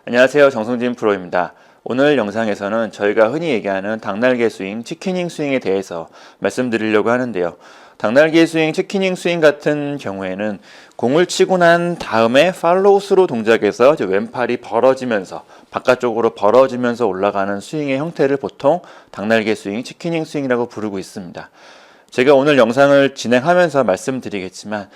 안녕하세요. 정승진 프로입니다. 오늘 영상에서는 저희가 흔히 얘기하는 닭날개 스윙, 치킨닝 스윙에 대해서 말씀드리려고 하는데요. 닭날개 스윙, 치킨닝 스윙 같은 경우에는 공을 치고 난 다음에 팔로우 스루 동작에서 왼팔이 벌어지면서 바깥쪽으로 벌어지면서 올라가는 스윙의 형태를 보통 닭날개 스윙, 치킨닝 스윙이라고 부르고 있습니다. 제가 오늘 영상을 진행하면서 말씀드리겠지만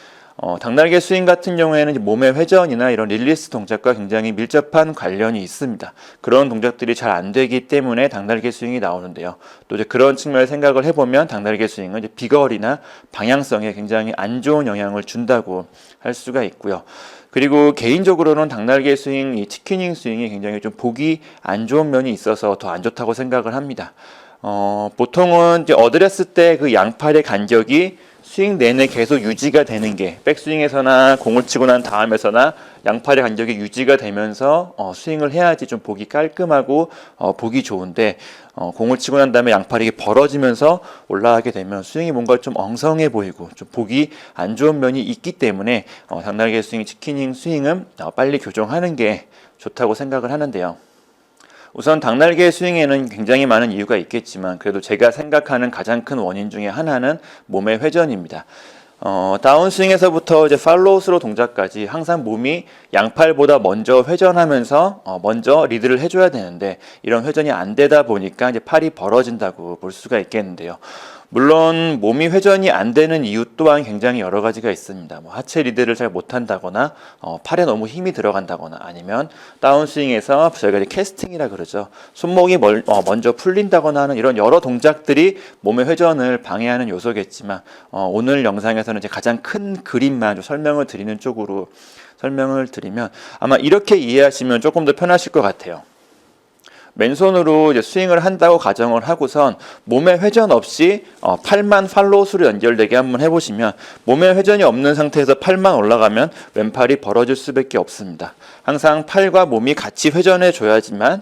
닭날개 스윙 같은 경우에는 몸의 회전이나 이런 릴리스 동작과 굉장히 밀접한 관련이 있습니다. 그런 동작들이 잘 안 되기 때문에 닭날개 스윙이 나오는데요. 또 이제 그런 측면을 생각을 해보면 닭날개 스윙은 이제 비거리나 방향성에 굉장히 안 좋은 영향을 준다고 할 수가 있고요. 그리고 개인적으로는 닭날개 스윙, 이 치킨닝 스윙이 굉장히 좀 보기 안 좋은 면이 있어서 더 안 좋다고 생각을 합니다. 보통은 이제 어드레스 때 그 양팔의 간격이 스윙 내내 계속 유지가 되는 게 백스윙에서나 공을 치고 난 다음에서나 양팔의 간격이 유지가 되면서 스윙을 해야지 좀 보기 깔끔하고 보기 좋은데 공을 치고 난 다음에 양팔이 벌어지면서 올라가게 되면 스윙이 뭔가 좀 엉성해 보이고 좀 보기 안 좋은 면이 있기 때문에 닭날개 스윙, 치킨닝 스윙은 빨리 교정하는 게 좋다고 생각을 하는데요. 우선 닭날개 스윙에는 굉장히 많은 이유가 있겠지만 그래도 제가 생각하는 가장 큰 원인 중에 하나는 몸의 회전입니다. 다운스윙에서부터 이제 팔로우 스로 동작까지 항상 몸이 양팔보다 먼저 회전하면서 먼저 리드를 해줘야 되는데 이런 회전이 안 되다 보니까 이제 팔이 벌어진다고 볼 수가 있겠는데요. 물론 몸이 회전이 안 되는 이유 또한 굉장히 여러 가지가 있습니다. 하체 리드를 잘 못한다거나 팔에 너무 힘이 들어간다거나 아니면 다운스윙에서 저희가 이제 캐스팅이라 그러죠. 손목이 먼저 풀린다거나 하는 이런 여러 동작들이 몸의 회전을 방해하는 요소겠지만 오늘 영상에서는 이제 가장 큰 그림만 좀 설명을 드리는 쪽으로 설명을 드리면 아마 이렇게 이해하시면 조금 더 편하실 것 같아요. 맨손으로 이제 스윙을 한다고 가정을 하고선 몸의 회전 없이 팔만 팔로우 스로 연결되게 한번 해보시면 몸의 회전이 없는 상태에서 팔만 올라가면 왼팔이 벌어질 수밖에 없습니다. 항상 팔과 몸이 같이 회전해 줘야지만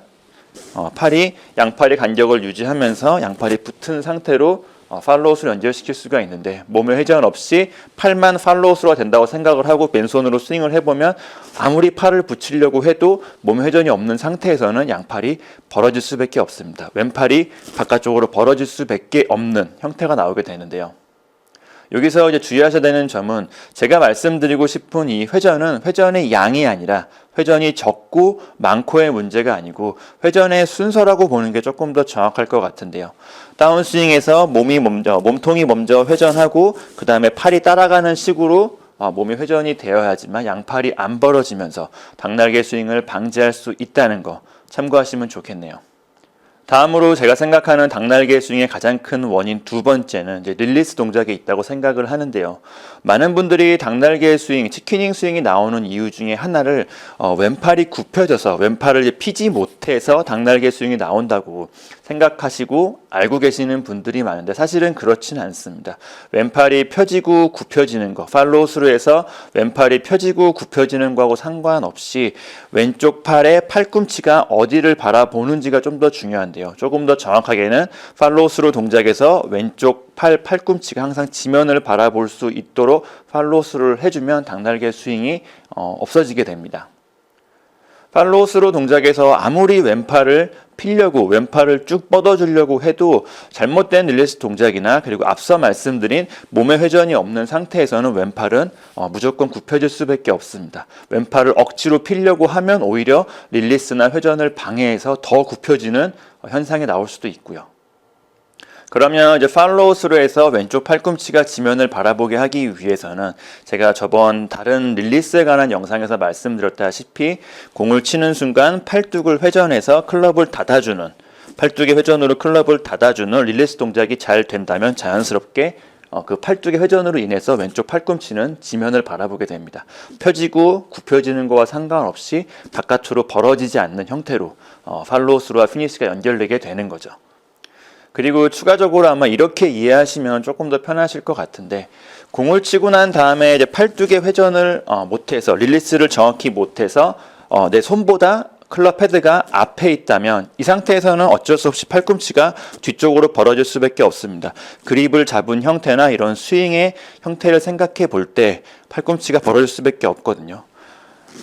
팔이 양팔의 간격을 유지하면서 양팔이 붙은 상태로 팔로우 스로 연결시킬 수가 있는데 몸의 회전 없이 팔만 팔로우 스로가 된다고 생각을 하고 맨손으로 스윙을 해보면 아무리 팔을 붙이려고 해도 몸의 회전이 없는 상태에서는 양팔이 벌어질 수밖에 없습니다. 왼팔이 바깥쪽으로 벌어질 수밖에 없는 형태가 나오게 되는데요. 여기서 이제 주의하셔야 되는 점은 제가 말씀드리고 싶은 이 회전은 회전의 양이 아니라 회전이 적고 많고의 문제가 아니고 회전의 순서라고 보는 게 조금 더 정확할 것 같은데요. 다운스윙에서 몸통이 먼저 회전하고 그 다음에 팔이 따라가는 식으로 몸이 회전이 되어야지만 양팔이 안 벌어지면서 닭날개 스윙을 방지할 수 있다는 거 참고하시면 좋겠네요. 다음으로 제가 생각하는 닭날개 스윙의 가장 큰 원인 두 번째는 이제 릴리스 동작에 있다고 생각을 하는데요. 많은 분들이 닭날개 스윙, 치킨닝 스윙이 나오는 이유 중에 하나를 왼팔이 굽혀져서 왼팔을 이제 피지 못해서 닭날개 스윙이 나온다고 생각하시고 알고 계시는 분들이 많은데 사실은 그렇지는 않습니다. 왼팔이 펴지고 굽혀지는 거, 팔로우 스루에서 왼팔이 펴지고 굽혀지는 거하고 상관없이 왼쪽 팔의 팔꿈치가 어디를 바라보는지가 좀 더 중요한데요. 조금 더 정확하게는 팔로우 스루 동작에서 왼쪽 팔꿈치가 항상 지면을 바라볼 수 있도록 팔로우 스루를 해주면 닭날개 스윙이 없어지게 됩니다. 팔로우 스루 동작에서 아무리 왼팔을 피려고 왼팔을 쭉 뻗어주려고 해도 잘못된 릴리스 동작이나 그리고 앞서 말씀드린 몸의 회전이 없는 상태에서는 왼팔은 무조건 굽혀질 수밖에 없습니다. 왼팔을 억지로 피려고 하면 오히려 릴리스나 회전을 방해해서 더 굽혀지는 현상이 나올 수도 있고요. 그러면 이제 팔로우 스루에서 왼쪽 팔꿈치가 지면을 바라보게 하기 위해서는 제가 저번 다른 릴리스에 관한 영상에서 말씀드렸다시피 공을 치는 순간 팔뚝을 회전해서 클럽을 닫아주는 팔뚝의 회전으로 클럽을 닫아주는 릴리스 동작이 잘 된다면 자연스럽게 그 팔뚝의 회전으로 인해서 왼쪽 팔꿈치는 지면을 바라보게 됩니다. 펴지고 굽혀지는 거와 상관없이 바깥으로 벌어지지 않는 형태로 팔로우 스루와 피니시가 연결되게 되는 거죠. 그리고 추가적으로 아마 이렇게 이해하시면 조금 더 편하실 것 같은데 공을 치고 난 다음에 이제 팔뚝의 회전을 못해서 릴리스를 정확히 못해서 내 손보다 클럽 헤드가 앞에 있다면 이 상태에서는 어쩔 수 없이 팔꿈치가 뒤쪽으로 벌어질 수밖에 없습니다. 그립을 잡은 형태나 이런 스윙의 형태를 생각해 볼 때 팔꿈치가 벌어질 수밖에 없거든요.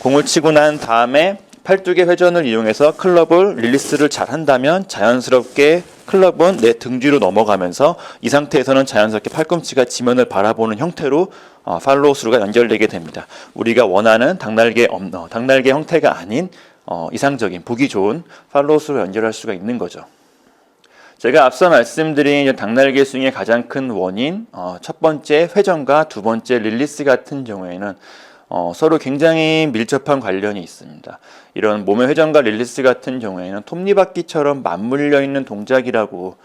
공을 치고 난 다음에 팔뚝의 회전을 이용해서 클럽을 릴리스를 잘 한다면 자연스럽게 클럽은 내 등 뒤로 넘어가면서 이 상태에서는 자연스럽게 팔꿈치가 지면을 바라보는 형태로 팔로우 스루가 연결되게 됩니다. 우리가 원하는 당날개 형태가 아닌 이상적인 보기 좋은 팔로우 스루로 연결할 수가 있는 거죠. 제가 앞서 말씀드린 당날개 스윙의 가장 큰 원인, 첫 번째 회전과 두 번째 릴리스 같은 경우에는 서로 굉장히 밀접한 관련이 있습니다. 이런 몸의 회전과 릴리스 같은 경우에는 톱니바퀴처럼 맞물려 있는 동작이라고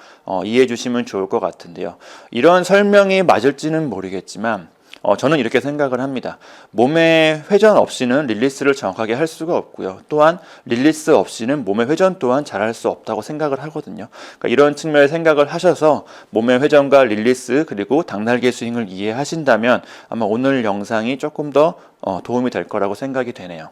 이해해 주시면 좋을 것 같은데요. 이런 설명이 맞을지는 모르겠지만 저는 이렇게 생각을 합니다. 몸의 회전 없이는 릴리스를 정확하게 할 수가 없고요. 또한 릴리스 없이는 몸의 회전 또한 잘할 수 없다고 생각을 하거든요. 그러니까 이런 측면의 생각을 하셔서 몸의 회전과 릴리스 그리고 당날개 스윙을 이해하신다면 아마 오늘 영상이 조금 더 도움이 될 거라고 생각이 되네요.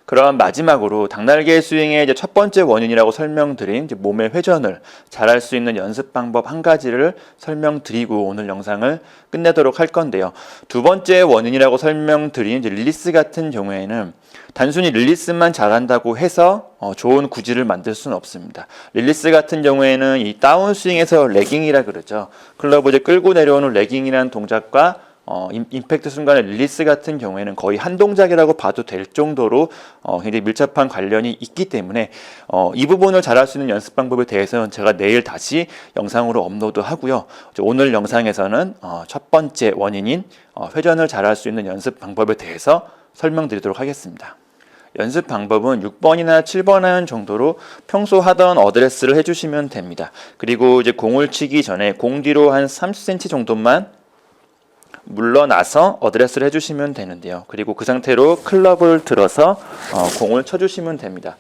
그럼 마지막으로 당날개 스윙의 이제 첫 번째 원인이라고 설명드린 이제 몸의 회전을 잘할 수 있는 연습 방법 한 가지를 설명드리고 오늘 영상을 끝내도록 할 건데요. 두 번째 원인이라고 설명드린 이제 릴리스 같은 경우에는 단순히 릴리스만 잘한다고 해서 좋은 구질을 만들 수는 없습니다. 릴리스 같은 경우에는 이 다운스윙에서 레깅이라 그러죠. 클럽을 이제 끌고 내려오는 레깅이라는 동작과 임팩트 순간의 릴리스 같은 경우에는 거의 한 동작이라고 봐도 될 정도로 굉장히 밀접한 관련이 있기 때문에 이 부분을 잘할 수 있는 연습 방법에 대해서는 제가 내일 다시 영상으로 업로드 하고요. 오늘 영상에서는 첫 번째 원인인 회전을 잘할 수 있는 연습 방법에 대해서 설명드리도록 하겠습니다. 연습 방법은 6번이나 7번 정도로 평소 하던 어드레스를 해주시면 됩니다. 그리고 이제 공을 치기 전에 공 뒤로 한 30cm 정도만 물러나서 어드레스를 해주시면 되는데요. 그리고 그 상태로 클럽을 들어서 공을 쳐주시면 됩니다.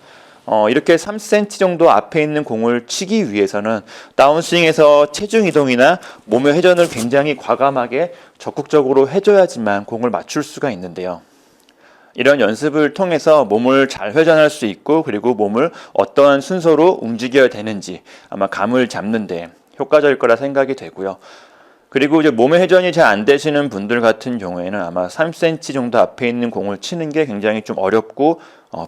이렇게 3cm 정도 앞에 있는 공을 치기 위해서는 다운스윙에서 체중 이동이나 몸의 회전을 굉장히 과감하게 적극적으로 해줘야지만 공을 맞출 수가 있는데요. 이런 연습을 통해서 몸을 잘 회전할 수 있고 그리고 몸을 어떠한 순서로 움직여야 되는지 아마 감을 잡는 데 효과적일 거라 생각이 되고요. 그리고 이제 몸의 회전이 잘 안 되시는 분들 같은 경우에는 아마 3cm 정도 앞에 있는 공을 치는 게 굉장히 좀 어렵고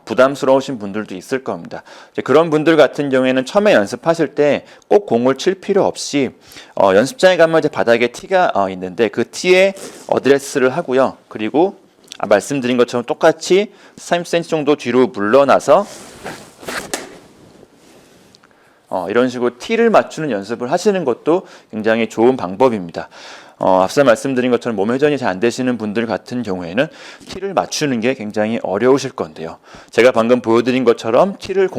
부담스러우신 분들도 있을 겁니다. 이제 그런 분들 같은 경우에는 처음에 연습하실 때 꼭 공을 칠 필요 없이 연습장에 가면 이제 바닥에 티가 있는데 그 티에 어드레스를 하고요. 그리고 말씀드린 것처럼 똑같이 3cm 정도 뒤로 물러나서 이런 식으로 티를 맞추는 연습을 하시는 것도 굉장히 좋은 방법입니다. 앞서 말씀드린 것처럼 몸 회전이 잘 안 되시는 분들 같은 경우에는 티를 맞추는 게 굉장히 어려우실 건데요. 제가 방금 보여드린 것처럼 티를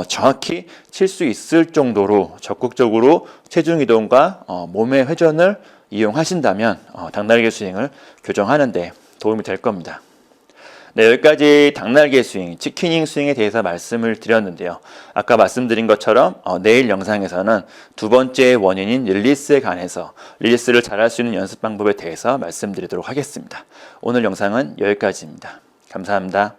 정확히 칠 수 있을 정도로 적극적으로 체중 이동과 몸의 회전을 이용하신다면 당날개 스윙을 교정하는 데 도움이 될 겁니다. 네, 여기까지 당날개 스윙, 치킨잉 스윙에 대해서 말씀을 드렸는데요. 아까 말씀드린 것처럼 내일 영상에서는 두 번째 원인인 릴리스에 관해서 릴리스를 잘할 수 있는 연습 방법에 대해서 말씀드리도록 하겠습니다. 오늘 영상은 여기까지입니다. 감사합니다.